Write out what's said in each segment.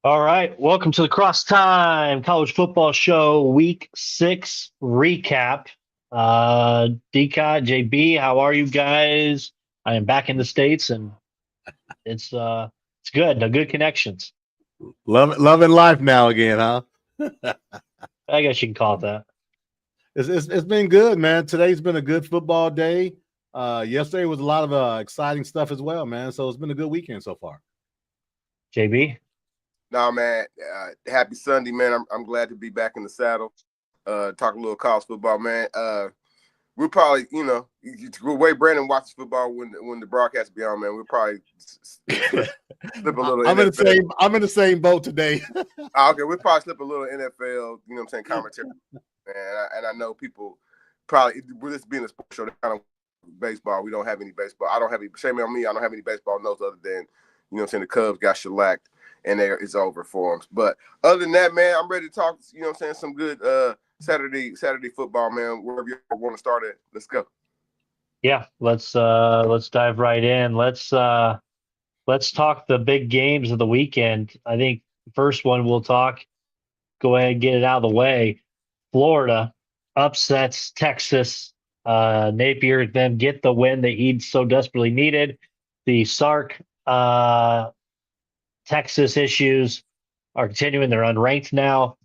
All right, welcome to the Cross Time College Football Show Week 6 recap. DK, JB, how are you guys? I am back in the States and it's good. No good connections. Loving life now again, huh? I guess you can call it that. It's been good, man. Today's been a good football day. Yesterday was a lot of exciting stuff as well, man. So it's been a good weekend so far. JB? No, man. Happy Sunday, man. I'm glad to be back in the saddle. Talk a little college football, man. We'll probably, the way Brandon watches football when the broadcast be on, man, we'll probably slip a little. I'm in the same boat today. Okay, we'll probably slip a little NFL, commentary. And I know people probably, with this being a sports show, they kind of baseball. We don't have any baseball. I don't have any. Shame on me. I don't have any baseball notes other than, the Cubs got shellacked and it's over for them. But other than that, man, I'm ready to talk. Some good Saturday football, man. Wherever you want to start at, let's go. Yeah, let's dive right in. Let's talk the big games of the weekend. I think the first one we'll talk. Go ahead and get it out of the way. Florida upsets Texas. Napier then get the win that he so desperately needed. The Sark Texas issues are continuing. They're unranked now.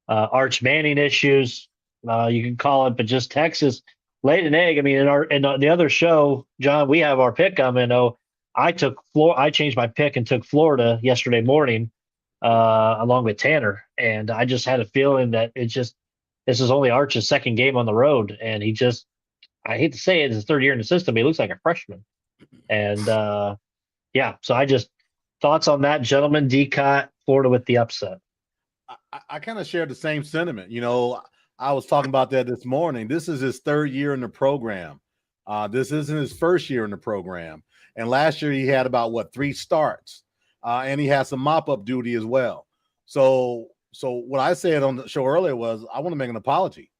Arch Manning issues, you can call it, but just Texas laid an egg. I mean, in the other show, John, we have our pick coming. I changed my pick and took Florida yesterday morning, along with Tanner, and I just had a feeling that this is only Arch's second game on the road, and I hate to say it, it's his third year in the system. He looks like a freshman, and yeah. So thoughts on that, gentlemen. DCOT, Florida with the upset. I kind of shared the same sentiment. I was talking about that this morning. This is his third year in the program. This isn't his first year in the program. And last year he had about 3 starts, and he had some mop-up duty as well. So what I said on the show earlier was I want to make an apology.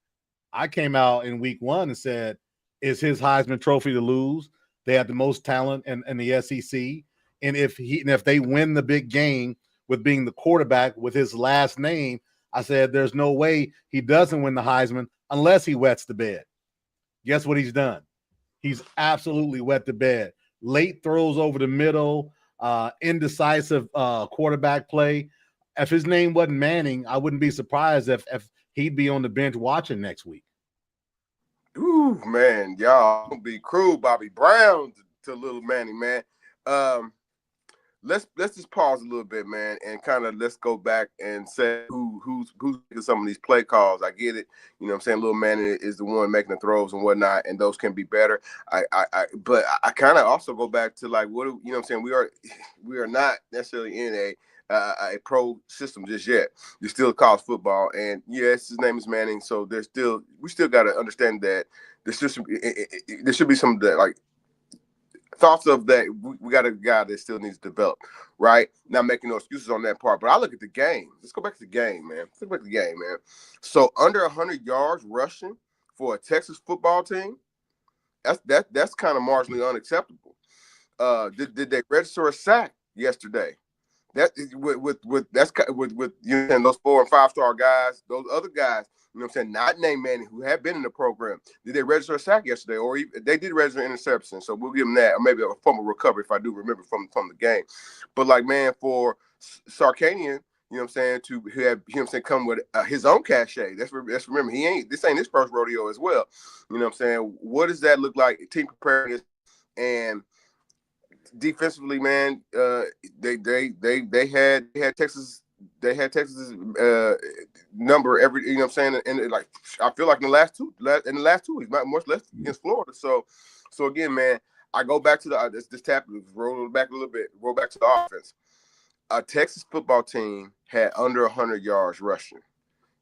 I came out in week 1 and said, it's his Heisman Trophy to lose. They have the most talent in the SEC. And if they win the big game with being the quarterback with his last name, I said there's no way he doesn't win the Heisman unless he wets the bed. Guess what he's done? He's absolutely wet the bed. Late throws over the middle, indecisive quarterback play. If his name wasn't Manning, I wouldn't be surprised if he'd be on the bench watching next week. Ooh, man, y'all gonna be cruel, Bobby Brown to little Manning, man. Let's just pause a little bit, man, and kind of let's go back and say who's making some of these play calls. I get it, Little Manning is the one making the throws and whatnot, and those can be better. But I kind of also go back to we are not necessarily in a pro system just yet. There's still college football, and yes, his name is Manning, so we still got to understand that there should be some that thoughts of that. We got a guy that still needs to develop, right? Not making no excuses on that part, but I look at the game. Let's go back to the game, man. So under 100 yards rushing for a Texas football team, that's kind of marginally unacceptable. Did they register a sack yesterday? That with those 4 and 5 star guys, those other guys, not named Manning, who have been in the program. Did they register a sack yesterday? Or they did register an interception, so we'll give them that. Or maybe a fumble recovery if I do remember from the game. But for Sarkanian, to have come with his own cachet. Let's remember this ain't his first rodeo as well. What does that look like? Team preparedness and defensively, man. They had Texas. They had Texas's number every, and I feel like in the last two weeks, much less against Florida. So again, man, I go back to roll back a little bit, roll back to the offense. A Texas football team had under 100 yards rushing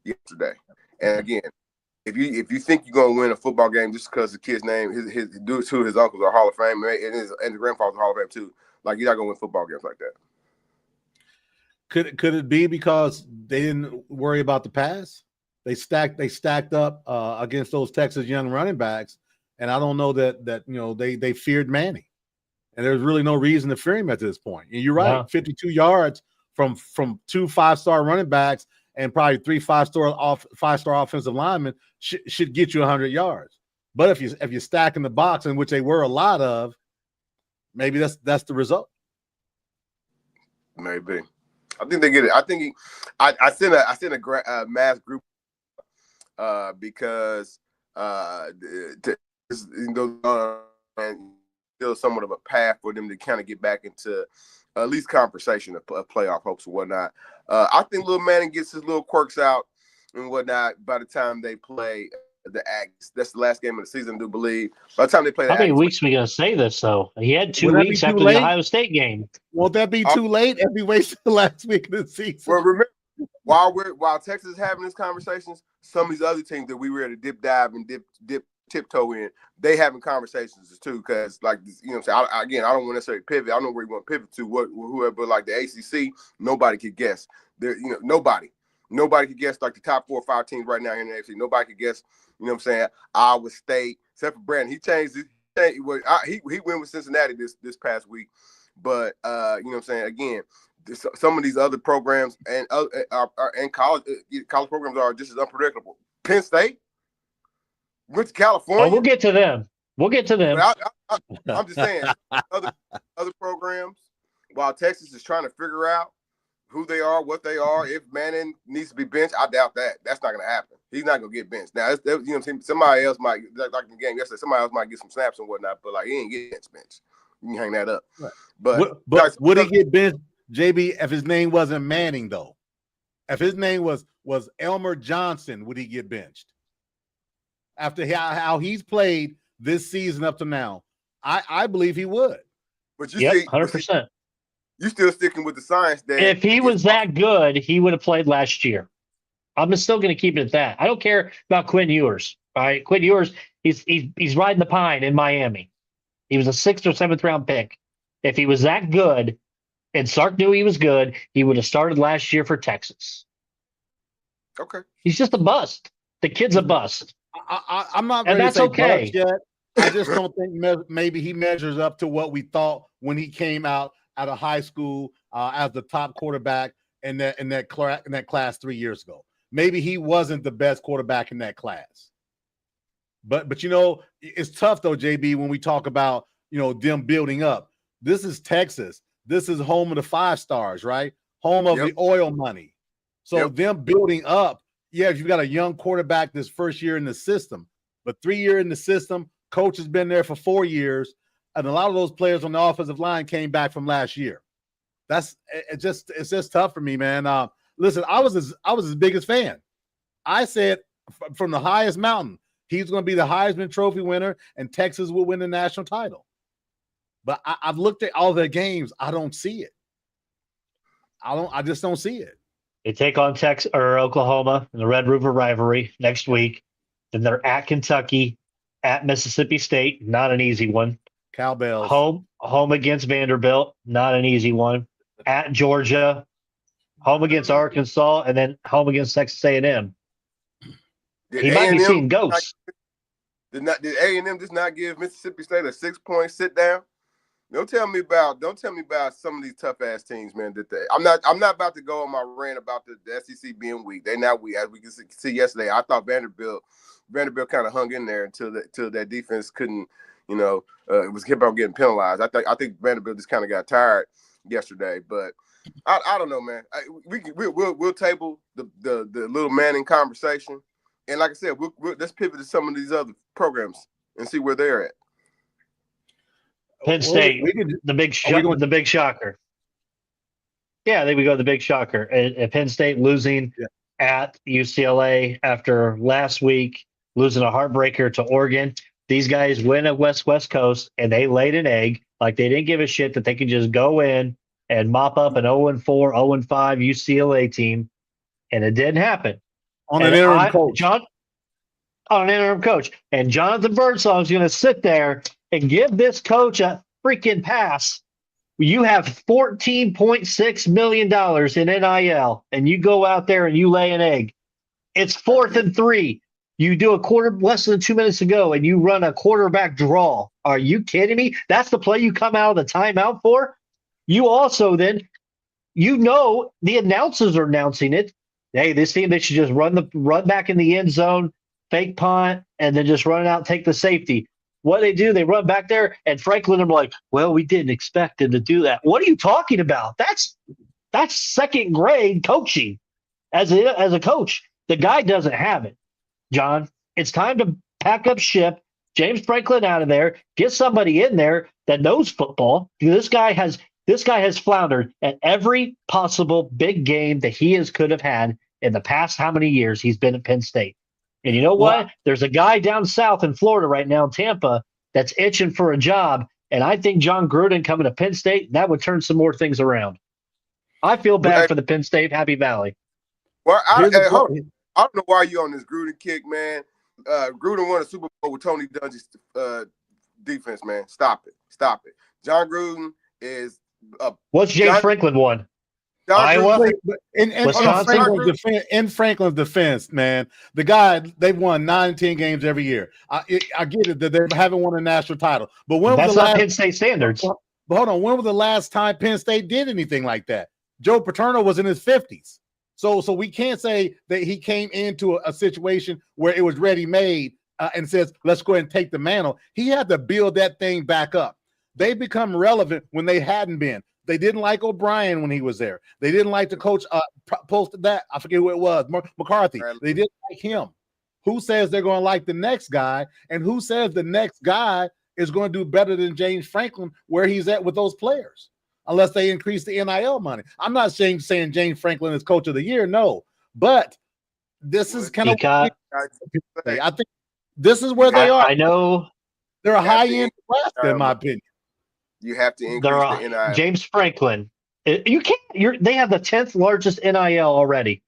yesterday, and again, if you think you're gonna win a football game just because the kid's name, two of his uncles are Hall of Fame, and his grandfather's Hall of Fame too, you're not gonna win football games like that. Could it be because they didn't worry about the pass? They stacked up against those Texas young running backs, and I don't know that they feared Manning, and there's really no reason to fear him at this point. And you're right, 52 yards from 2 5-star running backs and probably 3 5-star offensive linemen should get you 100 yards. But if you're stacking the box, in which they were a lot of, maybe that's the result. Maybe. I think they get it. I think I sent a mass group because to go and still somewhat of a path for them to kind of get back into at least conversation of playoff hopes and whatnot. I think Lil Manning gets his little quirks out and whatnot by the time they play the Aggies. That's the last game of the season, I do believe. By the time they play the How many Aggies, weeks are we going to say this, though? He had 2 weeks after the Ohio State game. Won't that be too late? If we wasted the last week of the season. Well, remember, while Texas is having these conversations, some of these other teams that we were to dip dive and dip tiptoe in, they having conversations too. Because I don't want to necessarily pivot. I don't know where you want to pivot to. Whoever, but like the ACC, nobody could guess. There, nobody could guess like the top 4 or 5 teams right now in the ACC. Nobody could guess. You know what I'm saying? Iowa State, except for Brandon. He changed it. He went with Cincinnati this past week. But you know what I'm saying? Again, some of these other programs and college programs are just as unpredictable. Penn State went to California. Oh, we'll get to them. I'm just saying, other programs, while Texas is trying to figure out who they are, what they are, if Manning needs to be benched, I doubt that. That's not going to happen. He's not going to get benched. Now, you know what I'm saying? Somebody else might, like in the game yesterday, somebody else might get some snaps and whatnot, but like he ain't getting benched. You can hang that up. Right. But would he get benched, JB, if his name wasn't Manning, though? If his name was Elmer Johnson, would he get benched? After how he's played this season up to now, I believe he would. But 100%. You still sticking with the science that if he was that good, he would have played last year. I'm still going to keep it at that. I don't care about Quinn Ewers. All right, Quinn Ewers, he's riding the pine in Miami. He was a 6th or 7th round pick. If he was that good, and Sark knew he was good, he would have started last year for Texas. Okay, he's just a bust. The kid's a bust. I'm not ready to say bust yet. I just don't think maybe he measures up to what we thought when he came out of high school as the top quarterback in that class 3 years ago. Maybe he wasn't the best quarterback in that class. But it's tough though, JB, when we talk about them building up. This is Texas. This is home of the 5 stars, right? Home of the oil money. So them building up. Yeah, if you've got a young quarterback this first year in the system, but 3 years in the system, coach has been there for 4 years. And a lot of those players on the offensive line came back from last year. It's just tough for me, man. Listen, I was his biggest fan. I said from the highest mountain, he's going to be the Heisman Trophy winner, and Texas will win the national title. But I've looked at all their games. I don't see it. I just don't see it. They take on Texas or Oklahoma in the Red River rivalry next week. Then they're at Kentucky, at Mississippi State, not an easy one. Cowbells. Home against Vanderbilt, not an easy one. At Georgia, home against Arkansas, and then home against Texas A&M. He might be seeing ghosts. Did A&M just not give Mississippi State a 6-point sit down? Don't tell me about some of these tough ass teams, man. I'm not about to go on my rant about the SEC being weak. They're not weak, as we can see yesterday. I thought Vanderbilt kind of hung in there until that defense couldn't. It was kept on getting penalized. I think Vanderbilt just kind of got tired yesterday, but I don't know, man. We'll table the little Manning conversation, and like I said, let's pivot to some of these other programs and see where they're at. Penn State, the big shocker. Yeah, there we go. The big shocker. And Penn State losing at UCLA after last week, losing a heartbreaker to Oregon. These guys win at West Coast, and they laid an egg. Like they didn't give a shit that they could just go in and mop up an 0-4, 0-5 UCLA team, and it didn't happen. On an interim coach. And Jonathan Birdsong's going to sit there and give this coach a freaking pass. You have $14.6 million in NIL, and you go out there and you lay an egg. It's 4th and 3. You do a quarter less than 2 minutes ago, and you run a quarterback draw. Are you kidding me? That's the play you come out of the timeout for? You also then The announcers are announcing it. Hey, this team, they should just run back in the end zone, fake punt, and then just run it out, take the safety. What they do, they run back there, and Franklin, I'm like, well, we didn't expect him to do that. What are you talking about? That's second grade coaching as a coach. The guy doesn't have it, John. It's time to pack up ship, James Franklin out of there, get somebody in there that knows football. This guy has floundered at every possible big game that could have had in the past how many years he's been at Penn State. And you know what? There's a guy down south in Florida right now in Tampa that's itching for a job. And I think John Gruden coming to Penn State, that would turn some more things around. I feel bad for the Penn State Happy Valley. Well, I don't know why you're on this Gruden kick, man. Gruden won a Super Bowl with Tony Dungy's defense, man. Stop it. John Gruden is what's James Franklin won? Iowa? Wisconsin? In Franklin's defense, man, the guy, they've won 9-10 games every year. I get it that they haven't won a national title. But that's not Penn State standards. But hold on, when was the last time Penn State did anything like that? Joe Paterno was in his 50s. So we can't say that he came into a situation where it was ready-made and says, let's go ahead and take the mantle. He had to build that thing back up. They become relevant when they hadn't been. They didn't like O'Brien when he was there. They didn't like the coach posted that. I forget who it was, McCarthy. They didn't like him. Who says they're going to like the next guy? And who says the next guy is going to do better than James Franklin where he's at with those players? Unless they increase the NIL money. I'm not saying James Franklin is coach of the year, no. But this is kind of I think this is where they are. I know they're a high-end Nebraska, in my opinion. You have to increase the NIL. James Franklin. You can't. They have the 10th largest NIL already.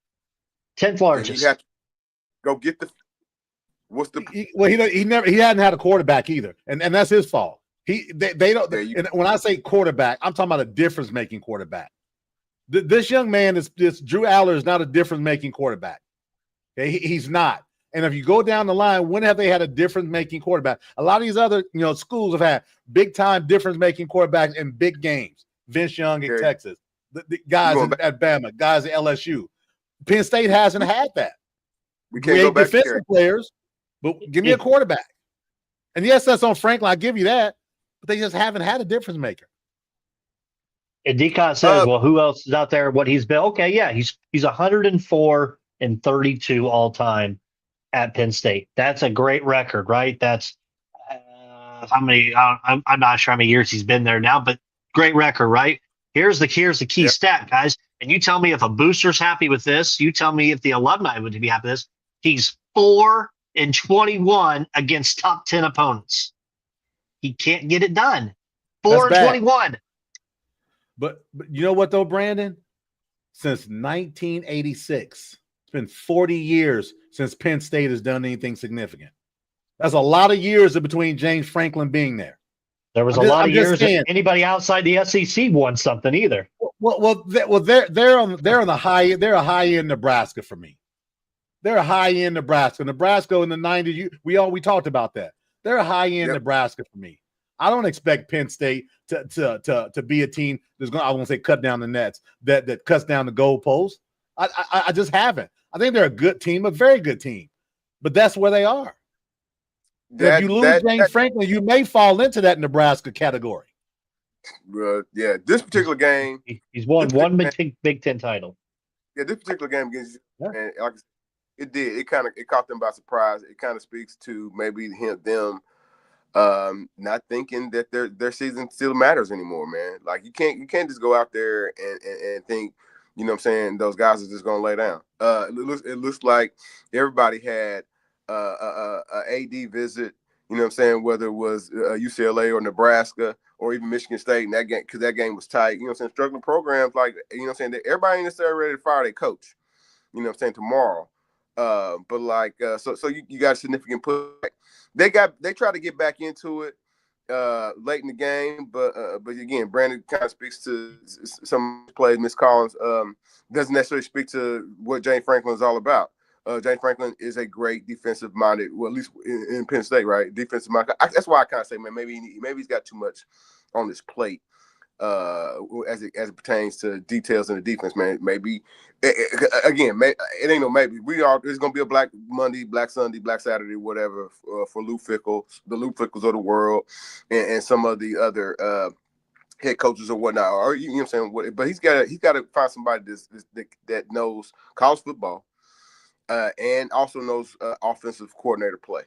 10th largest. You have to go get the. What's the? He hadn't had a quarterback either, and that's his fault. They don't. And when I say quarterback, I'm talking about a difference-making quarterback. This young man Drew Aller is not a difference-making quarterback. Okay, he's not. And if you go down the line, when have they had a difference-making quarterback? A lot of these other schools have had big-time difference-making quarterbacks in big games. Vince Young in Texas, the guys at Bama, guys at LSU. Penn State hasn't had that. We can't go back defensive players, but give me a quarterback. And yes, that's on Franklin. I give you that, but they just haven't had a difference maker. And Decott says, "Well, who else is out there? What he's been? Okay, yeah, he's 104 and 32 all time at Penn State. That's a great record, right? That's how many? I'm not sure how many years he's been there now, but great record, right? Here's the key stat, guys. And you tell me if a booster's happy with this. You tell me if the alumni would be happy with this. He's 4-21 against top 10 opponents. He can't get it done. 4-21. But you know what though, Brandon? Since 1986, it's been 40 years since Penn State has done anything significant. That's a lot of years in between James Franklin being there. There was a lot of years that anybody outside the SEC won something either. They're on the high. They're a high end Nebraska for me. They're a high end Nebraska. Nebraska in the 90s. We talked about that. They're a high end Nebraska for me. I don't expect Penn State to be a team that's going. I won't say cut down the nets that cuts down the goalposts. I just haven't. I think they're a good team, a very good team, but that's where they are. If you lose James Franklin, you may fall into that Nebraska category. This particular game, he's won one Big Ten title. Yeah, this particular game against and like it did. It caught them by surprise. It kind of speaks to maybe them not thinking that their season still matters anymore, man. Like you can't just go out there and think, you know what I'm saying, those guys are just gonna lay down. It looks like everybody had a AD visit, you know what I'm saying, whether it was UCLA or Nebraska or even Michigan State, and that game, because that game was tight, you know what I'm saying, struggling programs like, you know what I'm saying, that everybody ain't necessarily ready to fire their coach, you know what I'm saying, tomorrow. But like, so you got a significant push. They tried to get back into it late in the game, but again, Brandon kind of speaks to some plays. Miss Collins doesn't necessarily speak to what James Franklin is all about. James Franklin is a great defensive-minded, well, at least in Penn State, right? Defensive-minded. That's why I kind of say, man, maybe he's got too much on his plate. as it pertains to details in the defense, man. Maybe it ain't no maybe. It's gonna be a Black Monday, Black Sunday, Black Saturday, whatever for Lou Fickle, the Lou Fickles of the world, and some of the other head coaches or whatnot. Or you know what I'm saying? But he's got to find somebody that knows college football and also knows offensive coordinator play.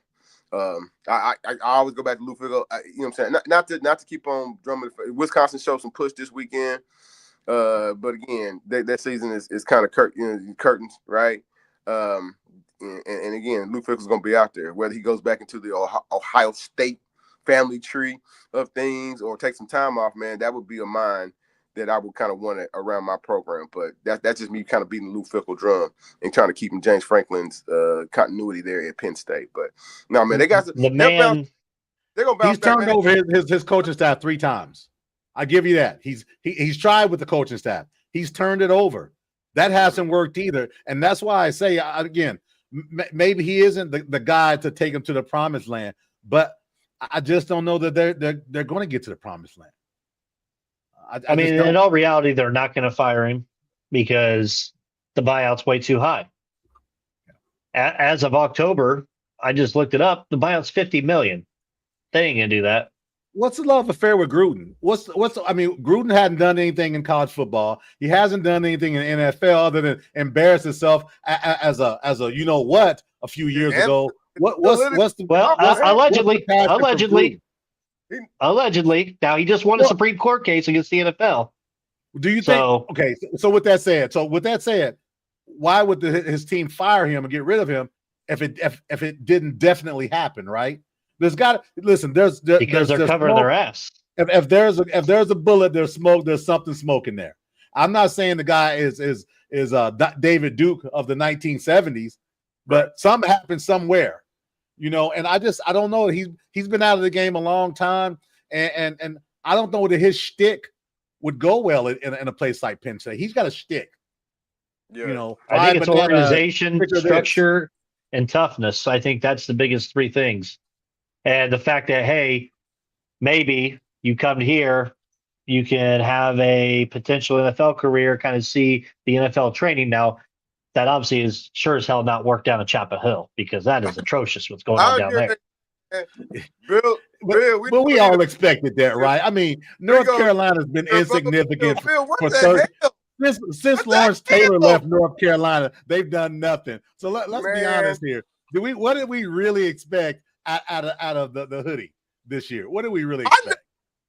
I always go back to Lou Fickle. You know what I'm saying? Not to keep on drumming. Wisconsin showed some push this weekend, but again, that season is kind of curtains, right? And again, Lou Fickle's going to be out there. Whether he goes back into the Ohio State family tree of things or take some time off, man, that would be a mind that I would kind of want it around my program. But that's just me kind of beating Lou Fickle drum and trying to keep James Franklin's continuity there at Penn State. But no, man, they got the man. They're gonna bounce He's back, turned man. over his coaching staff 3 times. I give you that. He's tried with the coaching staff. He's turned it over. That hasn't worked either. And that's why I say again, maybe he isn't the guy to take him to the promised land, but I just don't know that they're going to get to the promised land. I mean, in all reality, they're not going to fire him because the buyout's way too high. As of October, I just looked it up. The buyout's $50 million. They ain't gonna do that. What's the love affair with Gruden? Gruden hadn't done anything in college football. He hasn't done anything in NFL other than embarrass himself as a you know what a few years ago. Allegedly. Now he just won a Supreme Court case against the NFL. Do you think? Okay, so with that said, why would his team fire him and get rid of him if it didn't definitely happen? Right? Because they're covering their ass. If there's a bullet, there's smoke. There's something smoking there. I'm not saying the guy is David Duke of the 1970s, but something happened somewhere. You know, and I don't know. He's been out of the game a long time, and I don't know that his shtick would go well in a place like Penn State. He's got a shtick. Yeah. You know, I think it's organization, structure, and toughness. I think that's the biggest 3 things. And the fact that, hey, maybe you come here, you can have a potential NFL career, kind of see the NFL training. Now, that obviously is sure as hell not worked down at Chapel Hill because that is atrocious what's going on down there. But we all expected that, right? I mean, North Carolina's been insignificant for 30 since Lawrence Taylor left North Carolina. They've done nothing. So let's be honest here. What did we really expect out of the hoodie this year? What did we really expect?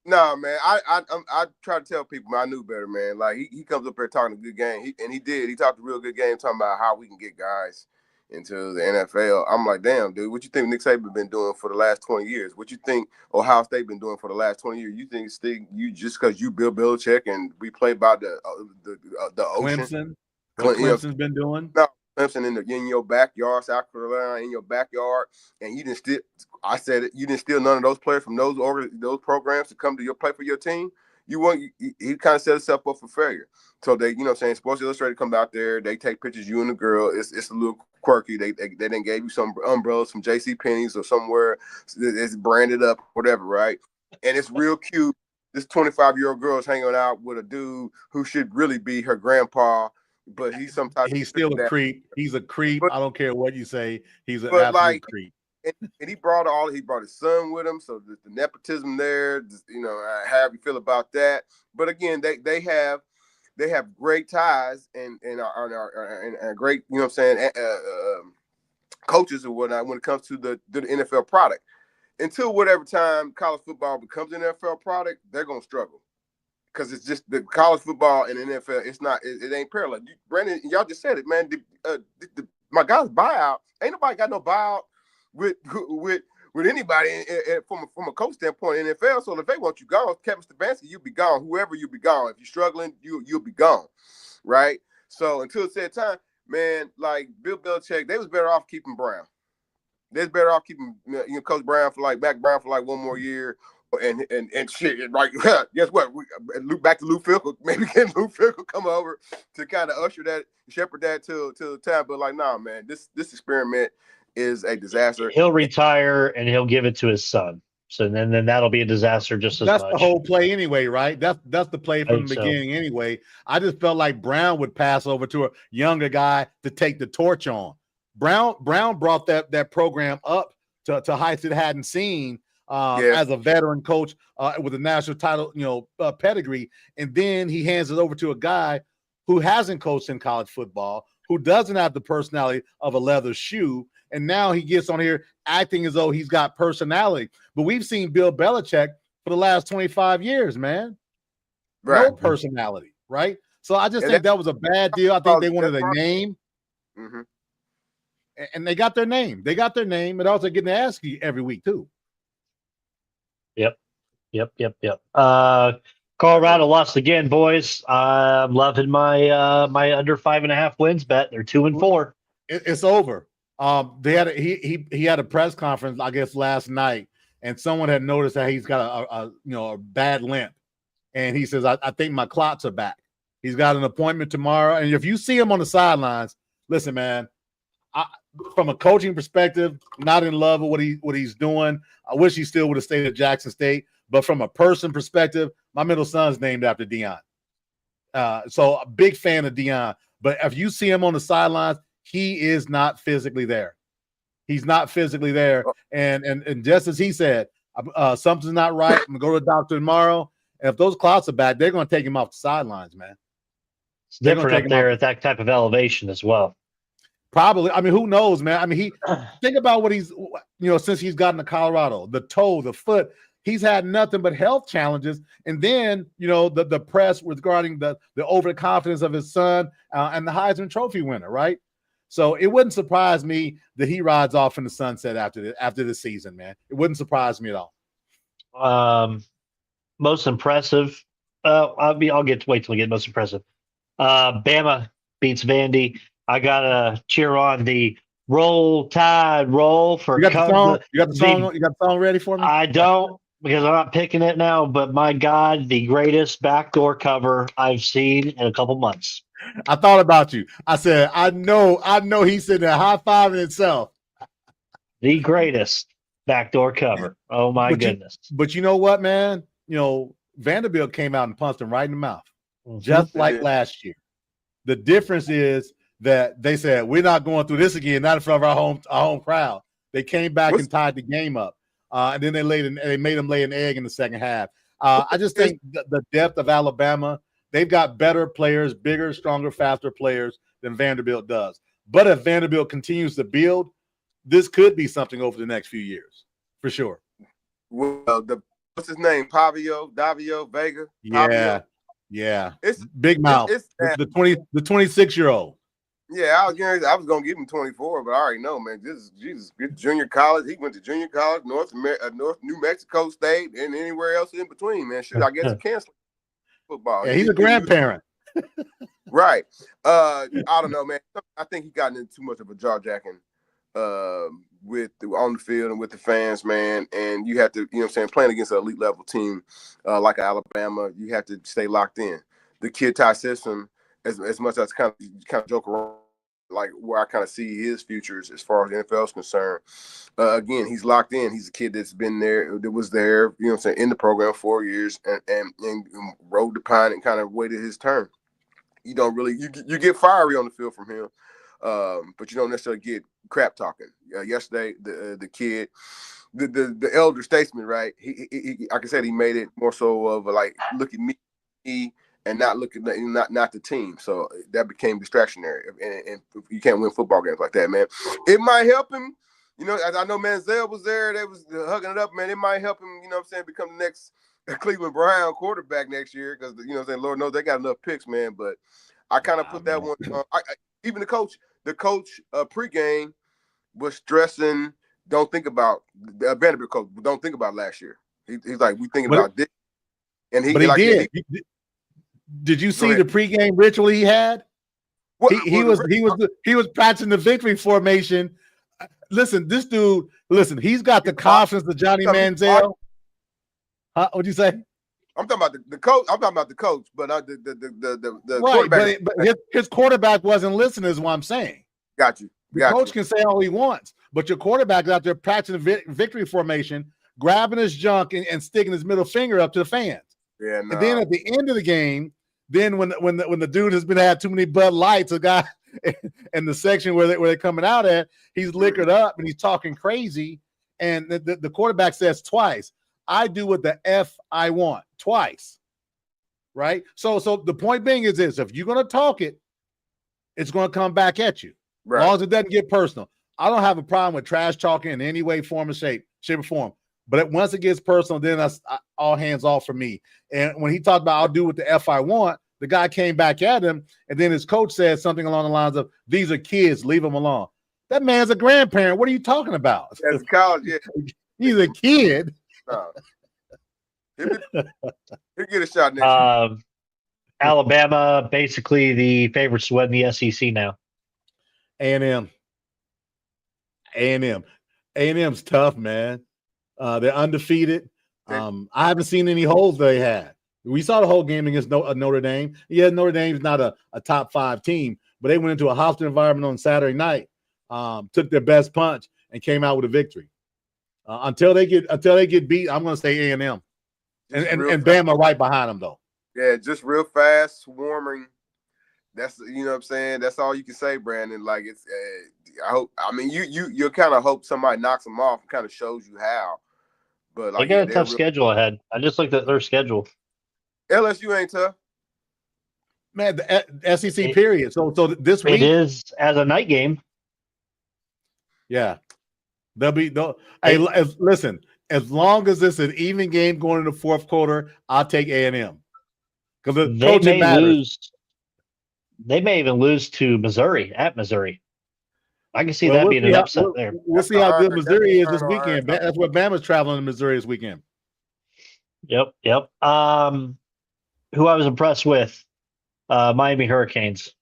No, man. I try to tell people, man, I knew better, man. Like he comes up here talking a good game, he did. He talked a real good game, talking about how we can get guys into the NFL. I'm like, damn, dude, what you think Nick Saban been doing for the last 20 years? What you think Ohio State been doing for the last 20 years? You think you just because you Bill Belichick and we play by the ocean? Clemson's been doing? No, Clemson in your backyard, South Carolina in your backyard, and you didn't steal. I said it. You didn't steal none of those players from those programs to come to play for your team. He kind of set himself up for failure. So they, you know what I'm saying, Sports Illustrated comes out there, they take pictures of you and the girl. It's a little quirky. They then gave you some umbrellas from J.C. Penney's or somewhere. It's branded up, whatever, right? And it's real cute. This 25-year-old girl is hanging out with a dude who should really be her grandpa, but he's still a creep. He's a creep. I don't care what you say. He's an absolute creep. And he brought his son with him, so the nepotism there, you know, however you feel about that. But again, they have great ties and great, you know what I'm saying, coaches or whatnot when it comes to the NFL product. Until whatever time college football becomes an NFL product, they're gonna struggle. Because it's just the college football and the NFL, it ain't parallel. Brandon, y'all just said it, man. My guy's buyout, ain't nobody got no buyout with anybody from a coach standpoint in NFL. So if they want you gone, Kevin Stefanski, you'll be gone. Whoever, you'll be gone. If you're struggling, you'll be gone, right? So until it said time, man, like Bill Belichick, they was better off keeping Brown. They was better off keeping Coach Brown for like one more year. And shit, right? Guess what? Back to Lou Fickle. Maybe get Lou Fickle come over to kind of shepherd that till the time. But like, nah, man, this experiment is a disaster. He'll retire and he'll give it to his son. So then that'll be a disaster just as That's much. the whole play anyway, right? That's the play from the so. beginning anyway. I just felt like Brown would pass over to a younger guy to take the torch on. Brown brought that program up to heights it hadn't seen as a veteran coach with a national title, pedigree. And then he hands it over to a guy who hasn't coached in college football, who doesn't have the personality of a leather shoe. And now he gets on here acting as though he's got personality. But we've seen Bill Belichick for the last 25 years, man. Right. No personality, right? So I just think that was a bad deal. I think they wanted a name. Mm-hmm. And they got their name. They got their name. And also getting the ask you every week, too. Yep. Colorado lost again, boys. I'm loving my my under 5.5 wins bet. They're 2-4. It's over. They had he had a press conference, I guess, last night, and someone had noticed that he's got a bad limp, and he says, I think my clots are back. He's got an appointment tomorrow, and if you see him on the sidelines, listen, man. From a coaching perspective, not in love with what he's doing. I wish he still would have stayed at Jackson State. But from a person perspective, my middle son's named after Deion. So a big fan of Deion. But if you see him on the sidelines, he is not physically there. He's not physically there. And just as he said, something's not right. I'm going to go to the doctor tomorrow. And if those clots are back, they're going to take him off the sidelines, man. It's different up there at that type of elevation as well. Probably. I mean, who knows, man? I mean, think about what he's, since he's gotten to Colorado, the toe, the foot, he's had nothing but health challenges. And then, the press regarding the overconfidence of his son and the Heisman Trophy winner, right? So it wouldn't surprise me that he rides off in the sunset after the season, man. It wouldn't surprise me at all. Most impressive. I'll wait till we get most impressive. Bama beats Vandy. I gotta cheer on the Roll Tide Roll for. You got the song. You got the song ready for me? I don't, because I'm not picking it now. But my God, the greatest backdoor cover I've seen in a couple months. I thought about you. I said, I know. He's sitting there high-fiving himself. The greatest backdoor cover. Oh my goodness! But you know what, man? Vanderbilt came out and punched him right in the mouth, just like last year. The difference is that they said, we're not going through this again, not in front of our home crowd. They came back and tied the game up. And then they made them lay an egg in the second half. I just think the depth of Alabama, they've got better players, bigger, stronger, faster players than Vanderbilt does. But if Vanderbilt continues to build, this could be something over the next few years, for sure. Well, what's his name? Davio Vega? Yeah. It's Big Mouth. It's the 26-year-old. Yeah, I was gonna give him 24, but I already know, man. Jesus, junior college. He went to junior college, North New Mexico State, and anywhere else in between, man. Shoot, I guess he canceled football. Yeah, he's a grandparent. Right. I don't know, man. I think he got into too much of a jaw jacking on the field and with the fans, man. And you have to, playing against an elite level team like Alabama, you have to stay locked in. The kid tie system. As much as kind of joke around, like where I kind of see his futures as far as the NFL is concerned. Again, he's locked in. He's a kid that's been there, that was there, in the program 4 years and rode the pine and kind of waited his turn. You don't really you get fiery on the field from him, but you don't necessarily get crap talking. Yesterday, the kid, the elder statesman, right? He like I said, he made it more so of a, like, look at me. And not looking, not the team, so that became distractionary. And you can't win football games like that, man. It might help him, I know Manziel was there; they was hugging it up, man. It might help him, become the next Cleveland Brown quarterback next year, because Lord knows they got enough picks, man. But I kind of put that one. Even the coach pregame was stressing. Don't think about the Vanderbilt coach. Don't think about last year. He's like, we thinking about this, and he did. Did you see the pregame ritual he had? He was practicing the victory formation. Listen, this dude. Listen, he's got the confidence of Johnny Manziel. What'd you say? I'm talking about the coach. I'm talking about the coach, but the right, quarterback. But his quarterback wasn't listening. Is what I'm saying. Got you. The coach can say all he wants, but your quarterback is out there practicing the victory formation, grabbing his junk and sticking his middle finger up to the fans. Yeah, no. And then at the end of the game, then when the dude has been had too many Bud Lights, a guy in the section where they're coming out at, he's liquored up and he's talking crazy. And the quarterback says twice, "I do what the F I want," twice. Right? So the point being is this: if you're going to talk it, it's going to come back at you. Right. As long as it doesn't get personal. I don't have a problem with trash talking in any way, form, or shape or form. But once it gets personal, then that's all hands off for me. And when he talked about "I'll do what the F I want," the guy came back at him, and then his coach said something along the lines of, "These are kids, leave them alone." That man's a grandparent. What are you talking about? As a college, yeah. He's a kid. No. He'll get a shot next year. Alabama, basically the favorites to win the SEC now. A&M. A&M's tough, man. They're undefeated. I haven't seen any holes they had. We saw the whole game against Notre Dame. Yeah, Notre Dame's not a top 5 team, but they went into a hostile environment on Saturday night, took their best punch, and came out with a victory. Until they get beat, I'm going to say A&M. And Bama right behind them, though. Yeah, just real fast, swarming. That's, you know what I'm saying? That's all you can say, Brandon. Like, it's you kind of hope somebody knocks them off and kind of shows you how. But like, they got a tough schedule ahead. I just looked at their schedule. LSU ain't tough. Man, the SEC period. So this week it is as a night game. Yeah. Listen, as long as it's an even game going into the fourth quarter, I'll take A&M. Because the coaching matters. They may even lose to Missouri at Missouri. I can see that being an upset there. We'll see how good Missouri is this weekend. That's what Bama's traveling to Missouri this weekend. Yep. Who I was impressed with, Miami Hurricanes.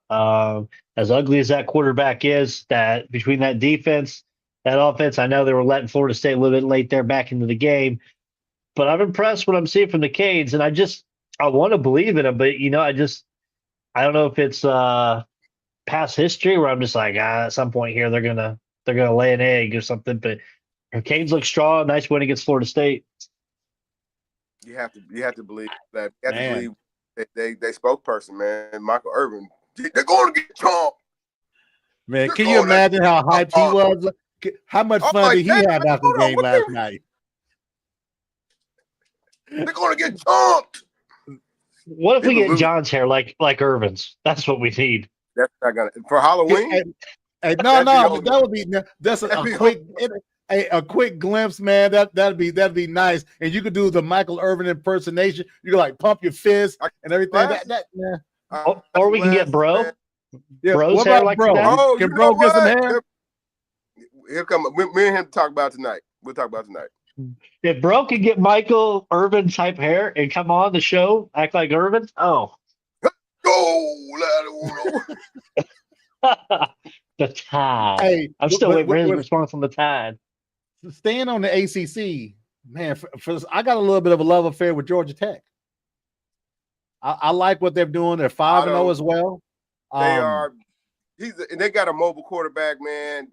As ugly as that quarterback is, that between that defense, that offense, I know they were letting Florida State a little bit late there back into the game, but I'm impressed what I'm seeing from the Canes, and I want to believe in them, but I don't know if it's past history where I'm just like, at some point here they're gonna lay an egg or something. But the Canes look strong, nice win against Florida State. You have to believe that. You have to believe they spokesperson, man, Michael Irvin. They're going to get chomped. Man, can you imagine how hyped he was? How much fun did he have after the game last night? They're going to get chomped. What if we get John's hair like Irvin's? That's what we need. That's not gonna for Halloween. No, that would be that's a quick glimpse, man. That'd be nice. And you could do the Michael Irvin impersonation. You could like pump your fist and everything. Or we can get Bro. Yeah, Bro's what hair about like Bro? that? Can Bro get some hair? He'll come. Me and him talk about tonight. We'll talk about tonight. If Bro could get Michael Irvin type hair and come on the show, act like Irvin, go, the Tide. Hey, I'm still waiting for his response on the Tide. Staying on the ACC, man. I got a little bit of a love affair with Georgia Tech. I like what they're doing. They're 5-0 as well. They are. They got a mobile quarterback, man.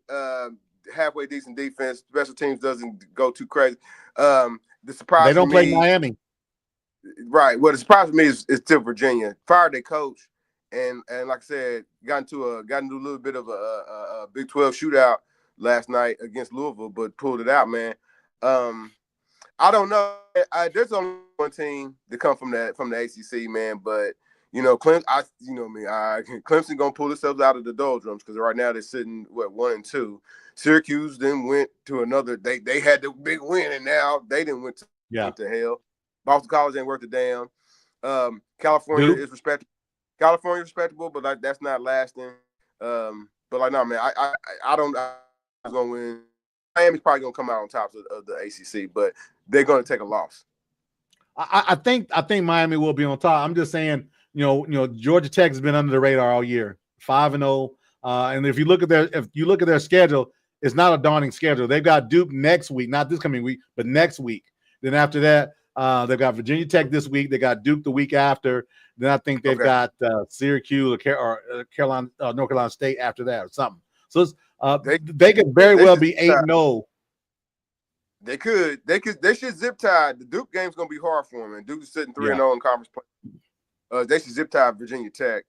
Halfway decent defense. Special teams doesn't go too crazy. The surprise. They don't play Miami. Right. What surprised me is still Virginia fired their coach, and like I said, got into a little bit of a Big 12 shootout last night against Louisville, but pulled it out, man. I don't know. There's only one team to come from the ACC, man. But Clemson gonna pull themselves out of the doldrums because right now they're sitting 1-2. Syracuse then went to another. They had the big win, and now they didn't went to hell. Boston College ain't worth a damn. California is respectable. California is respectable, but that's not lasting. But no, man, I don't. I'm gonna win. Miami's probably gonna come out on top of the ACC, but they're gonna take a loss. I think Miami will be on top. I'm just saying, Georgia Tech has been under the radar all year, 5-0. And if you look at their schedule, it's not a daunting schedule. They've got Duke next week, not this coming week, but next week. Then after that, they've got Virginia Tech this week. They got Duke the week after. Then I think they've got Syracuse or Carolina, North Carolina State after that or something. So they could very well be 8-0. They could. They should zip tie. The Duke game's gonna be hard for them. And Duke is sitting 3-0 in conference play. They should zip tie Virginia Tech.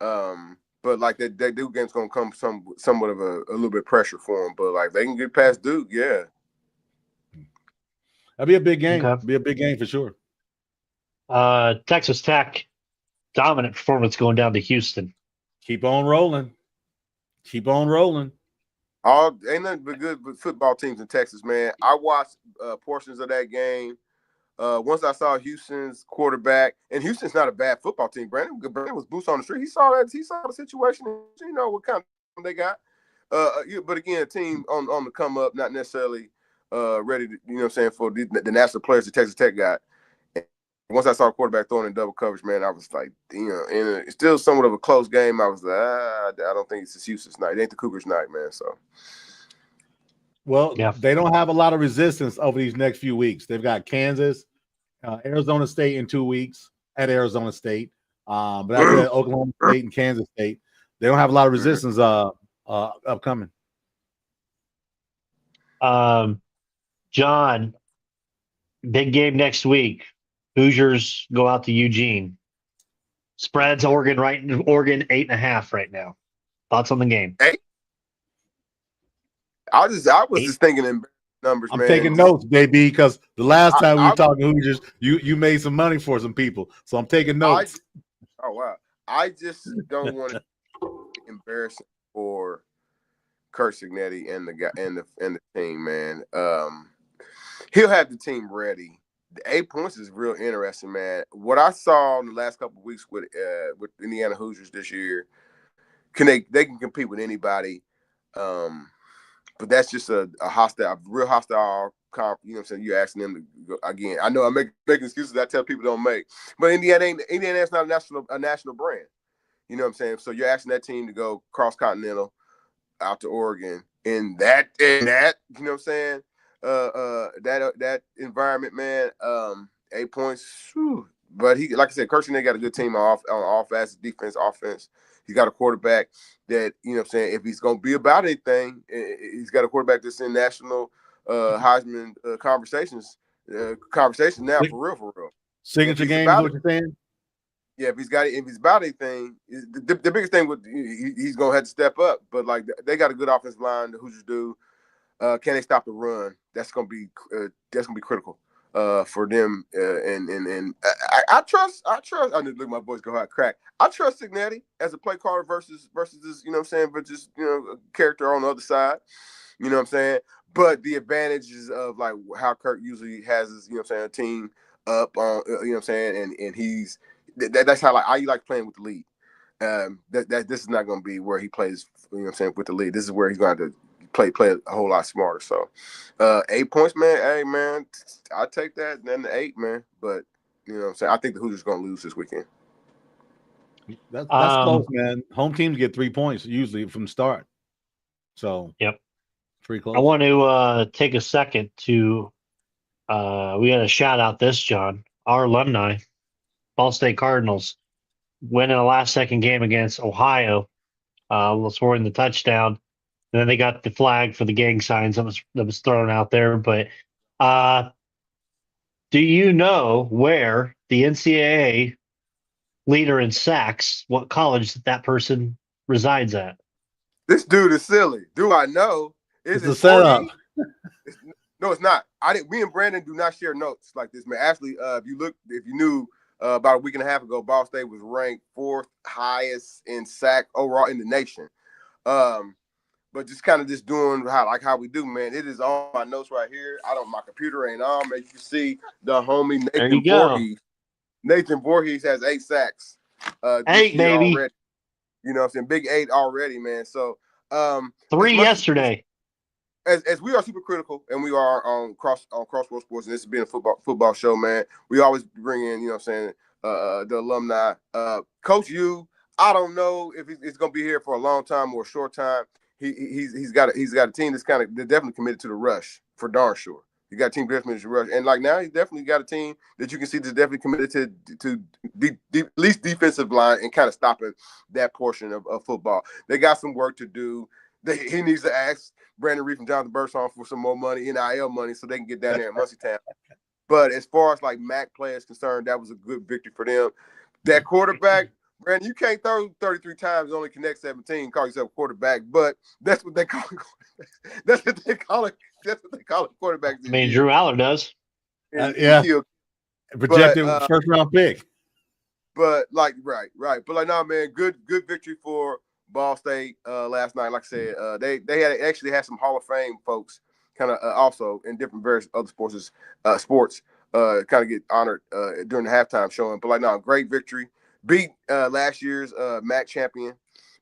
But like that Duke game's gonna come somewhat of a little bit of pressure for them. But like they can get past Duke, yeah. That'd be a big game. Okay. Be a big game for sure. Texas Tech, dominant performance going down to Houston. Keep on rolling. Keep on rolling. Ain't nothing but good football teams in Texas, man. I watched portions of that game. Once I saw Houston's quarterback, and Houston's not a bad football team. Brandon was boots on the street. He saw the situation. You know what kind of they got. But again, a team on the come up, not necessarily ready to, you know what I'm saying, for the national players that Texas Tech got. And once I saw a quarterback throwing in double coverage, man, I was like, you know, and it's still somewhat of a close game. I was like, I don't think it's Houston's night. It ain't the Cougars' night, man. So. Well, They don't have a lot of resistance over these next few weeks. They've got Kansas, Arizona State in 2 weeks at Arizona State. But after that, Oklahoma State and Kansas State. They don't have a lot of resistance upcoming. John, big game next week. Hoosiers go out to Eugene. Spreads Oregon 8.5 right now. Thoughts on the game? I was just thinking in numbers, man. I'm taking notes, baby, because the last time we were talking Hoosiers, you made some money for some people. So I'm taking notes. Oh wow. I just don't want to be embarrassing for Kurt Signetti and the team, man. He'll have the team ready. The 8 points is real interesting, man. What I saw in the last couple of weeks with Indiana Hoosiers this year, they can compete with anybody. But that's just a real hostile comp. You know what I'm saying? You're asking them to go again. I know I make excuses I tell people don't make, but Indiana's not a national brand. You know what I'm saying? So you're asking that team to go cross-continental out to Oregon in that, you know what I'm saying? That environment, man. 8 points, whew. But he, like I said, Kirsten, they got a good team on offense, defense, offense. He's got a quarterback that, you know what I'm saying, if he's going to be about anything, he's got a quarterback that's in national Heisman conversation now, for real. Signature game is what you're saying? Yeah, if he's about anything, the biggest thing he's going to have to step up. But, like, they got a good offensive line, the Hoosiers do. Can they stop the run? That's going to be critical for them. And I trust. I need to look at my voice go hard crack. I trust Signetti as a play caller versus this, you know what I'm saying, but just, you know, a character on the other side. You know what I'm saying? But the advantages of like how Kurt usually has his, you know what I'm saying, a team up on, you know what I'm saying, and he's that's how I like playing with the lead. This is not going to be where he plays, you know what I'm saying, with the lead. This is where he's going to have to play a whole lot smarter. So 8 points, man. Hey, man, I take that. Then the 8, man. But you know what I'm saying, I think the Hoosiers going to lose this weekend. That's close, man. Home teams get 3 points usually from the start. So yep, pretty close. I want to take a second to we got to shout out this, John, our alumni, Ball State Cardinals, winning a last-second game against Ohio, scoring the touchdown. And then they got the flag for the gang signs that was thrown out there. But do you know where the NCAA leader in sacks, what college that person resides at? This dude is silly. Do I know? It's a setup. No, it's not. We and Brandon do not share notes like this, man. Actually, if you knew about a week and a half ago, Ball State was ranked 4th highest in sack overall in the nation. But just kind of just doing how we do, man. It is on my notes right here. My computer ain't on, man. You can see the homie Nathan Voorhees. Nathan Voorhees has 8 sacks. 8, baby. Already. You know what I'm saying? Big 8 already, man. So 3 yesterday. As we are super critical, and we are on Crossroads Sports, and this has been a football show, man. We always bring in, you know what I'm saying, the alumni. Coach U, I don't know if he's going to be here for a long time or a short time. He's got a team that's they're definitely committed to the rush for darn sure. You got a team definitely to rush, and like now he's definitely got a team that you can see that's definitely committed to at least defensive line and kind of stopping that portion of football. They got some work to do. he needs to ask Brandon Reed and Jonathan Birdsong for some more money, NIL money, so they can get down there in Muncie Town. But as far as like MAC play is concerned, that was a good victory for them. That quarterback, Brandon, you can't throw 33 times and only connect 17, call yourself a quarterback, but that's what they call it. That's what they call it. That's what they call it, quarterbacks. I mean, Drew Aller does. Yeah. Projected first round pick. But like, right. But like, no, man, good victory for Ball State last night. Like I said, they actually had some Hall of Fame folks kind of also in different various other sports kind of get honored during the halftime showing. But like, no, great victory. Beat last year's MAC champion.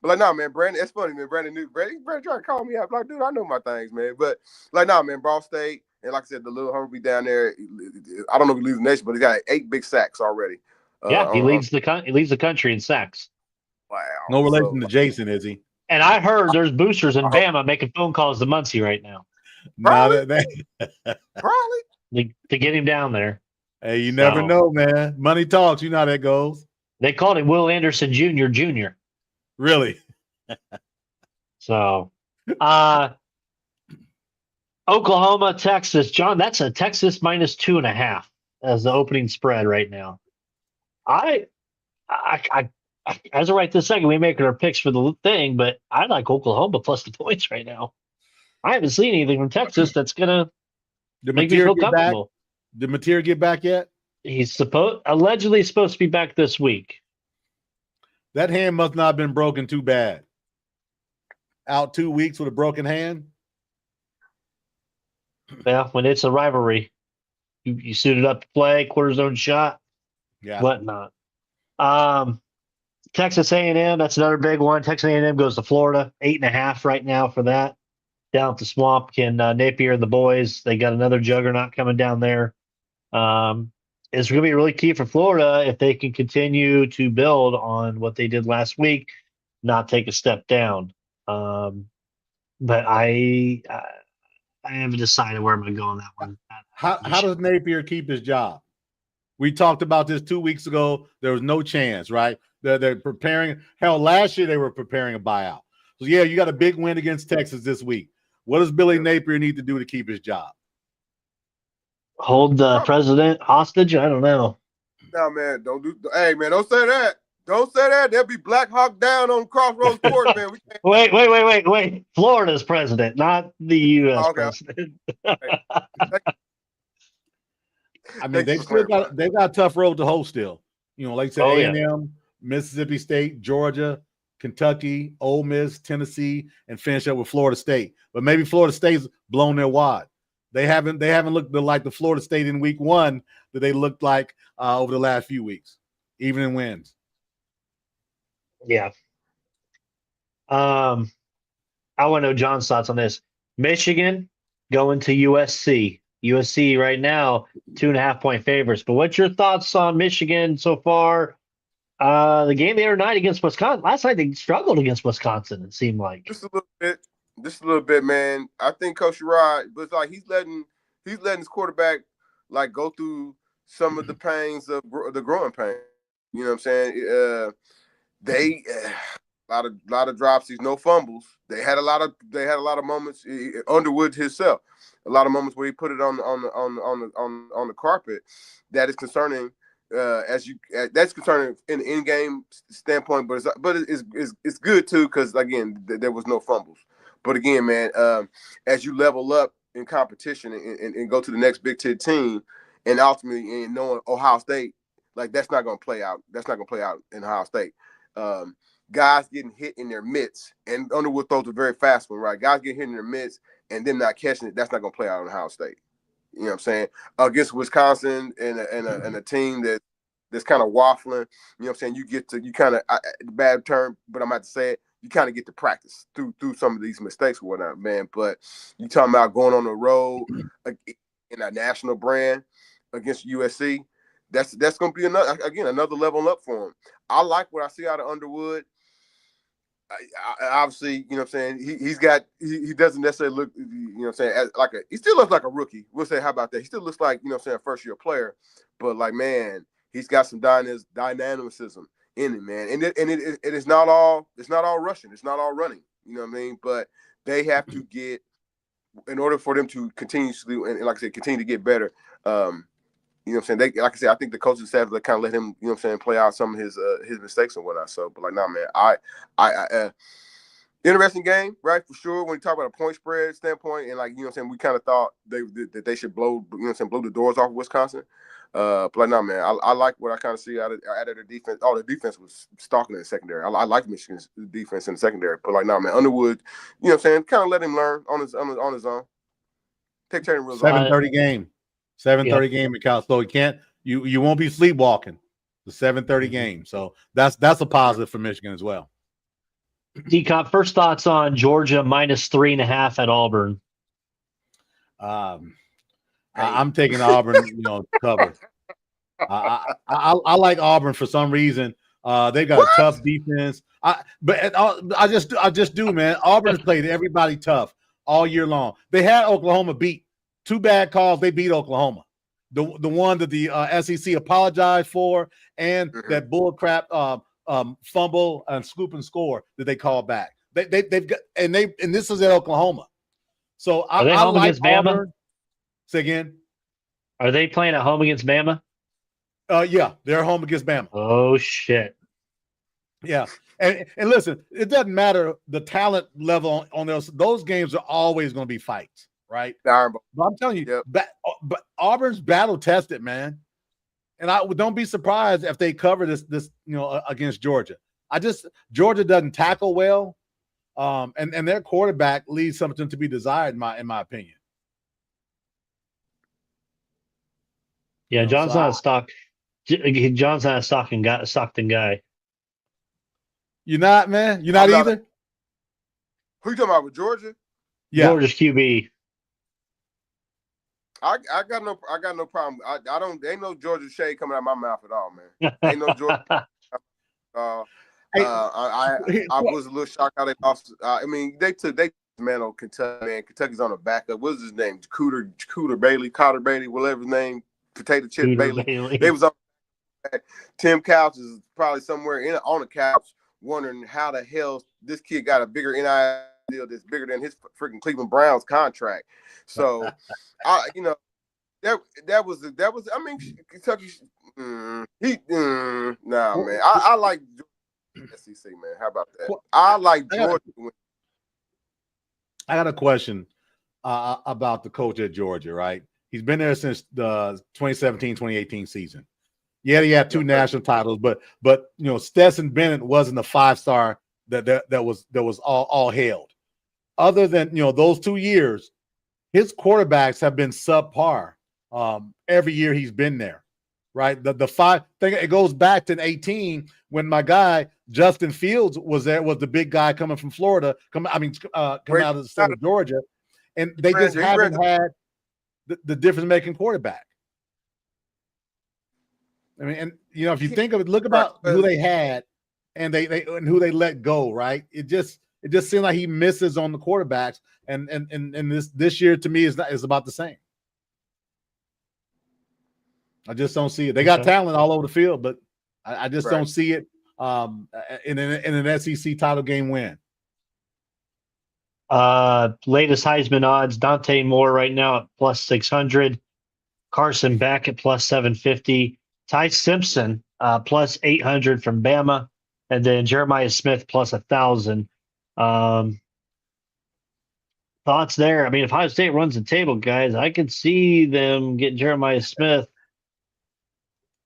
But like, no, man, Brandon, it's funny, man. Brandon tried to call me out. Like, dude, I know my things, man. But like, no, man, Ball State, and like I said, the little Humvee down there. I don't know if he leads the nation, but he got 8 big sacks already. Yeah, he leads the country in sacks. Wow. No relation to Jason, is he? And I heard there's boosters in Bama making phone calls to Muncie right now. Probably. To get him down there. Hey, you never know, man. Money talks. You know how that goes. They called him Will Anderson Jr. Really? So, Oklahoma, Texas. John, that's a Texas minus 2.5 as the opening spread right now. I as of right this second, we making our picks for the thing, but I like Oklahoma plus the points right now. I haven't seen anything from Texas that's gonna make me feel comfortable. Did Mateer get back yet? He's allegedly supposed to be back this week. That hand must not have been broken too bad. Out 2 weeks with a broken hand. Yeah, when it's a rivalry, you suited up to play, quarter zone shot, whatnot. Texas A&M, that's another big one. Texas A&M goes to Florida, 8.5 right now for that. Down at the Swamp, can Napier and the boys, they got another juggernaut coming down there. It's going to be really key for Florida if they can continue to build on what they did last week, not take a step down. But I haven't decided where I'm going to go on that one. How does Napier keep his job? We talked about this 2 weeks ago. There was no chance, right? They're preparing. Hell, last year they were preparing a buyout. So, yeah, you got a big win against Texas this week. What does Billy Napier need to do to keep his job? Hold the president hostage? I don't know. No, man, hey, man, don't say that. Don't say that. There'll be Black Hawk down on Crossroads Sports, man. Wait. Florida's president, not the U.S. president. I mean, they got a tough road to hoe still. You know, like you said, A&M, Mississippi State, Georgia, Kentucky, Ole Miss, Tennessee, and finish up with Florida State. But maybe Florida State's blown their wad. They haven't looked like the Florida State in week 1 that they looked like over the last few weeks, even in wins. Yeah. I want to know John's thoughts on this. Michigan going to USC. USC right now, 2.5-point favorites. But what's your thoughts on Michigan so far? The game the other night against Wisconsin. Last night they struggled against Wisconsin, it seemed like. Just a little bit, man. I think Coach Rod, but it's like he's letting his quarterback like go through some of the pains of the growing pain. You know what I'm saying? They a lot of dropsies, no fumbles. They had a lot of moments. Underwood himself, a lot of moments where he put it on the carpet. That is concerning. That's concerning in the in-game standpoint, but it's good too because again there was no fumbles. But again, man, as you level up in competition and go to the next Big Ten team, and ultimately in knowing Ohio State, like that's not going to play out. That's not going to play out in Ohio State. Guys getting hit in their mitts, and Underwood throws a very fast one, right? Guys getting hit in their mitts and them not catching it. That's not going to play out in Ohio State. You know what I'm saying? Against Wisconsin and a team that's kind of waffling. You know what I'm saying? You kind of bad term, but I'm about to say it. You kind of get to practice through some of these mistakes or whatnot, man. But you talking about going on the road in a national brand against USC. That's going to be another level up for him. I like what I see out of Underwood. Obviously, you know what I'm saying, he doesn't necessarily look, you know what I'm saying, as he still looks like a rookie. We'll say, how about that? He still looks like, you know what I'm saying, a first-year player. But, like, man, he's got some dynamicism. in it, man. And it is not all rushing. It's not all running. You know what I mean? But they have to get, in order for them to continuously, and like I said, continue to get better. You know what I'm saying? Like I said, I think the coaching staff kind of let him, you know what I'm saying, play out some of his mistakes and whatnot. So, but like, nah, man, I interesting game, right? For sure. When you talk about a point spread standpoint, and like, you know what I'm saying, we kind of thought that they should blow, you know what I'm saying, blow the doors off of Wisconsin. But like, nah, man, I like what I kind of see out of their defense. Oh, the defense was stalking in the secondary. I like Michigan's defense in the secondary. But like, nah, man, Underwood, you know what I'm saying, kind of let him learn on his own. Take training wheels. 7:30 game. 7:30 game in Cal. So you won't be sleepwalking. The 7:30 game. So that's a positive for Michigan as well. D-Cop, first thoughts on Georgia -3.5 at Auburn. I'm taking Auburn, cover. I like Auburn for some reason. They've got a tough defense. I just do, man. Auburn has played everybody tough all year long. They had Oklahoma beat. 2 bad calls. They beat Oklahoma. The one that the SEC apologized for, and that bullcrap fumble and scoop and score that they called back. They've got and this is at Oklahoma. So Are they home like against Bama? Auburn. Say again. Are they playing at home against Bama? Yeah, they're home against Bama. Oh shit. Yeah. And listen, it doesn't matter the talent level on those games are always going to be fights, right? But I'm telling you, but Auburn's battle tested, man. And I don't be surprised if they cover this against Georgia. Georgia doesn't tackle well, and their quarterback leaves something to be desired in my opinion. Yeah, John's not a stock. John's not a Stockton guy. You're not, man. You're not either. Who you talking about with Georgia? Yeah, Georgia's QB. I got no problem. I don't. Ain't no Georgia shade coming out of my mouth at all, man. Ain't no Georgia. I was a little shocked how they lost. I mean, they man on Kentucky. Man, Kentucky's on a backup. What's his name? Cotter Bailey, whatever his name. Potato Chip Bailey. They was on. Tim Couch is probably somewhere on the couch wondering how the hell this kid got a bigger NIL deal that's bigger than his freaking Cleveland Browns contract. So, that was. I mean, Kentucky. Nah, man. I like SEC, man. How about that? I like Georgia. I got a question about the coach at Georgia. Right, he's been there since the 2017-2018 season. Yeah, he had 2 national titles, but Stetson Bennett wasn't a 5-star that was all hailed. Other than those 2 years, his quarterbacks have been subpar every year he's been there. Right, the 5 thing, it goes back to 18 when my guy Justin Fields was there, was the big guy coming from Florida, coming out of the state of Georgia, and they just haven't had the difference making quarterback. I mean, and if you think of it, look about who they had and and who they let go, right? It just seems like he misses on the quarterbacks, and this year to me is about the same. I just don't see it. They got talent all over the field, but I just don't see it in an SEC title game win. Latest Heisman odds: Dante Moore right now at +600, Carson Beck at +750. Ty Simpson +800 from Bama, and then Jeremiah Smith +1,000. Thoughts there? I mean, if Ohio State runs the table, guys, I could see them getting Jeremiah Smith.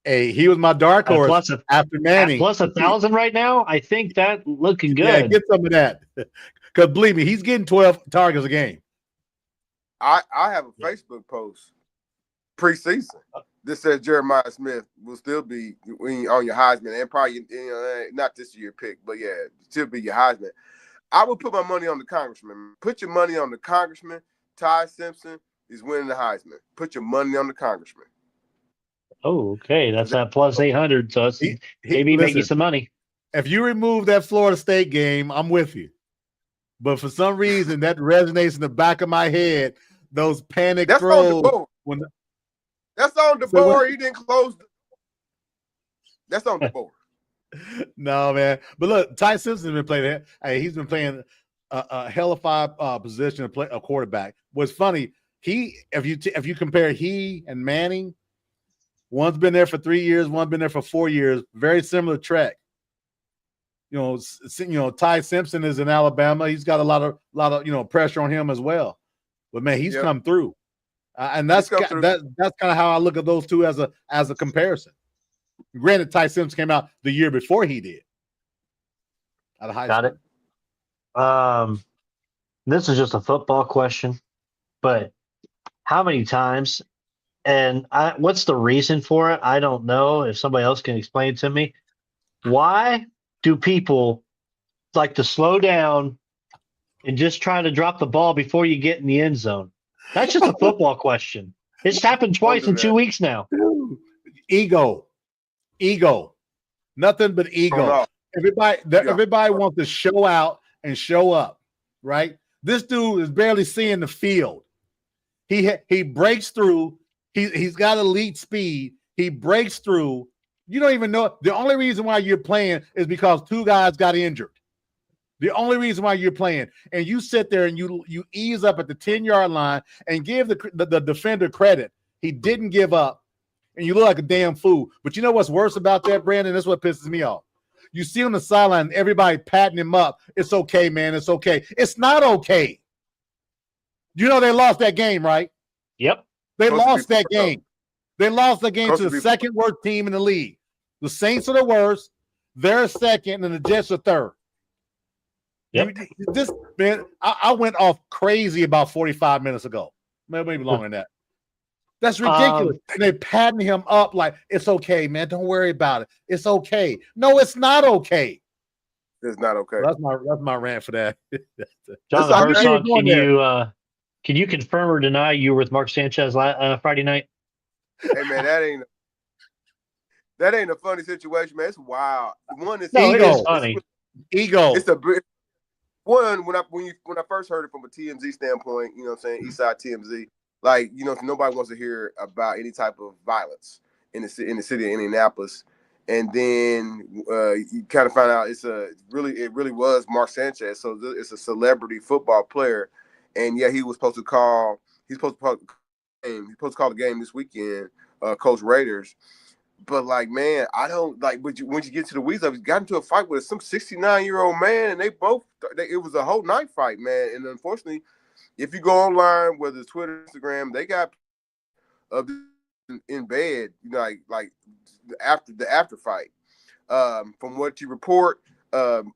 Hey, he was my dark horse after Manning. +1,000 right now. I think that looking good. Yeah, get some of that. Because believe me, he's getting 12 targets a game. I have a Facebook post preseason. This says Jeremiah Smith will still be on your Heisman, and probably not this year pick, but yeah, still be your Heisman. I would put my money on the Congressman. Put your money on the Congressman. Ty Simpson is winning the Heisman. Put your money on the Congressman. Oh, okay, that's at +800. So it's maybe make you some money. If you remove that Florida State game, I'm with you. But for some reason, that resonates in the back of my head. Those panic throws. That's on the board. He didn't close. That's on the board. No, man. But look, Ty Simpson has been playing that. Hey, he's been playing a hellified position to play a quarterback. What's funny, if you compare he and Manning, one's been there for 3 years, one's been there for 4 years. Very similar track. Ty Simpson is in Alabama. He's got a lot of pressure on him as well. But man, he's come through, and that's kind of how I look at those two as a comparison. Granted, Ty Simpson came out the year before he did out of high school. Got it. This is just a football question, but how many times? And what's the reason for it? I don't know. If somebody else can explain to me, why do people like to slow down and just try to drop the ball before you get in the end zone? That's just a football question. It's happened twice in 2 weeks now. Ego, nothing but ego. Everybody wants to show out and show up, right? This dude is barely seeing the field. He breaks through. He's got elite speed. He breaks through. You don't even know. The only reason why you're playing is because 2 guys got injured. The only reason why you're playing, and you sit there and you ease up at the 10-yard line and give the defender credit. He didn't give up, and you look like a damn fool. But you know what's worse about that, Brandon? That's what pisses me off. You see on the sideline, everybody patting him up. It's okay, man. It's okay. It's not okay. You know they lost that game, right? Yep. They lost that game. They lost the game to the second worst team in the league. The Saints are the worst. They're second, and the Jets are third. Yep. Man, I went off crazy about 45 minutes ago. Maybe longer than that. That's ridiculous. And they're patting him up like, it's okay, man. Don't worry about it. It's okay. No, it's not okay. It's not okay. That's my rant for that. John Herzog, can you confirm or deny you were with Mark Sanchez Friday night? Hey man, that ain't a funny situation, man. It's wild. One is ego. It is funny. Ego. It's a one when I first heard it from a TMZ standpoint. You know what I'm saying? Eastside TMZ. Like, nobody wants to hear about any type of violence in the city of Indianapolis. And then you kind of find out it really was Mark Sanchez. So it's a celebrity football player. And yeah, he's supposed to call the game this weekend, Coach Raiders. But like, man, I don't like when you get to the weeds of it, got into a fight with some 69-year-old man, and it was a whole night fight, man. And unfortunately, if you go online, whether it's Twitter, Instagram, they got in bed, like after the after fight. From what you report,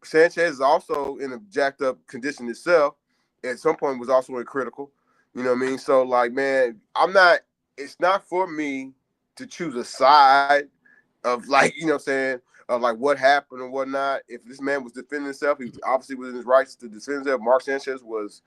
Sanchez is also in a jacked up condition itself. At some point, was also in critical. You know what I mean? So like, man, it's not for me to choose a side of like, of like what happened and whatnot. If this man was defending himself, he obviously was in his rights to defend himself. Mark Sanchez was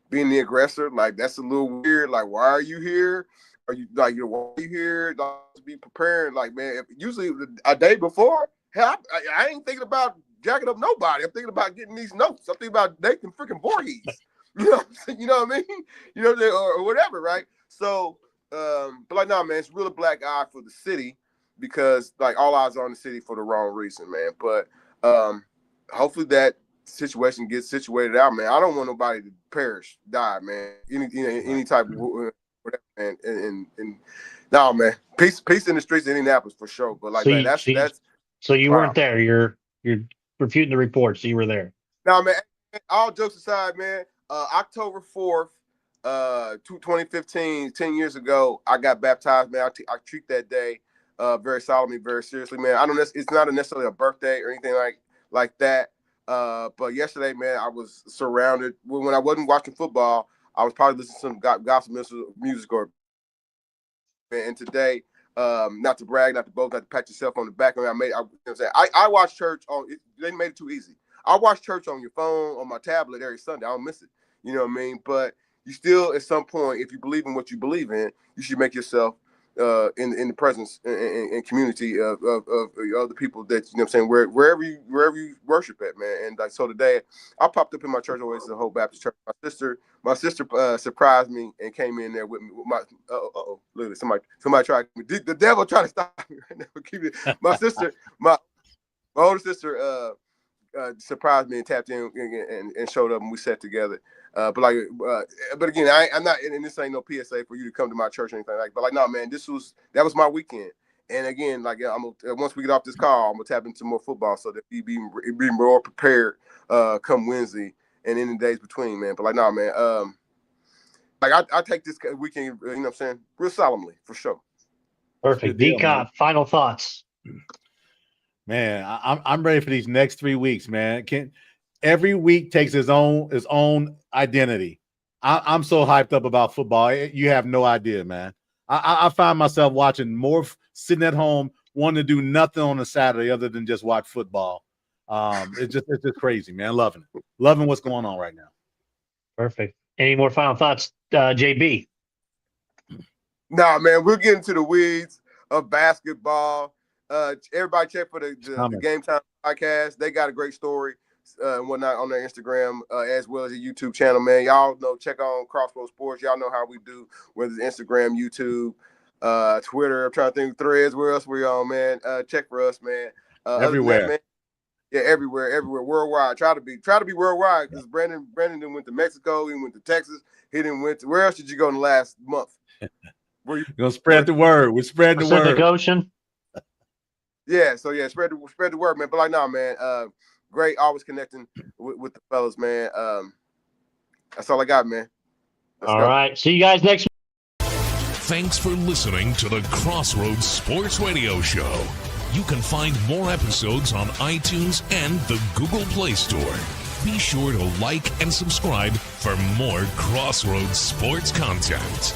being the aggressor. Like, that's a little weird. Like, why are you here? Are you like, why are you here? Like, be preparing. Like, man, usually a day before, hell, I ain't thinking about jacking up nobody. I'm thinking about getting these notes. I'm thinking about Nathan freaking Voorhees. You know what I mean? Or whatever, right? So, but like, no, man, it's really a black eye for the city because like all eyes are on the city for the wrong reason, man. But hopefully that situation gets situated out, man. I don't want nobody to perish, die, man. Any type of whatever, man. And no, man, peace in the streets of Indianapolis for sure. But like, so man, that's. So you weren't there. You're refuting the report. So you were there. No, man. All jokes aside, man. October 4th, 2015, 10 years ago, I got baptized, man. I treat that day very solemnly, very seriously, man. I don't. It's not necessarily a birthday or anything like that. But yesterday, man, I was surrounded. When I wasn't watching football, I was probably listening to some gospel music or. And today, not to brag, not to boast, not to pat yourself on the back. I watch church on. They made it too easy. I watch church on your phone, on my tablet every Sunday. I don't miss it. You know what I mean? But you still, at some point, if you believe in what you believe in, you should make yourself in the presence and community of other people that, you know what I'm saying, wherever you worship at, man. And like, so today, I popped up in my church, always the whole Baptist church. My sister surprised me and came in there with me. With look at somebody tried. The devil trying to stop me right now. My sister, my older sister surprised me and tapped in and showed up, and we sat together. But again, I'm not, and this ain't no PSA for you to come to my church or anything like. But like, no, man, that was my weekend. And again, like, once we get off this call, I'm gonna tap into more football so that we be more prepared come Wednesday and in the days between, man. But like, no, man, like I take this weekend, you know what I'm saying, real solemnly for sure. Perfect. D-Cop, final thoughts. Man, I'm ready for these next 3 weeks, man. Every week takes its own identity. I'm so hyped up about football. You have no idea, man. I find myself watching more, sitting at home, wanting to do nothing on a Saturday other than just watch football. It's just crazy, man. Loving what's going on right now. Perfect. Any more final thoughts, JB? Nah, man, we'll get into the weeds of basketball. Everybody check for the Game Time Podcast. They got a great story and whatnot on their Instagram as well as a YouTube channel, man. Y'all know, check on Crossroads Sports. Y'all know how we do, whether it's Instagram, YouTube, Twitter. I'm trying to think Threads. Where else we on, man? Check for us, man. Everywhere. That, man, yeah, everywhere, worldwide. Try to be worldwide, because Brandon done went to Mexico. He went to Texas. He didn't went to, where else did you go in the last month? We're gonna spread the word. We're spreading the word. Pacific Ocean. Yeah, so yeah, spread the word, man. But like, nah, man, great, always connecting with the fellas, man. That's all I got, man. Let's all go. right, see you guys next week. Thanks for listening to the Crossroads Sports Radio Show. You can find more episodes on iTunes and the Google Play Store. Be sure to like and subscribe for more Crossroads Sports content.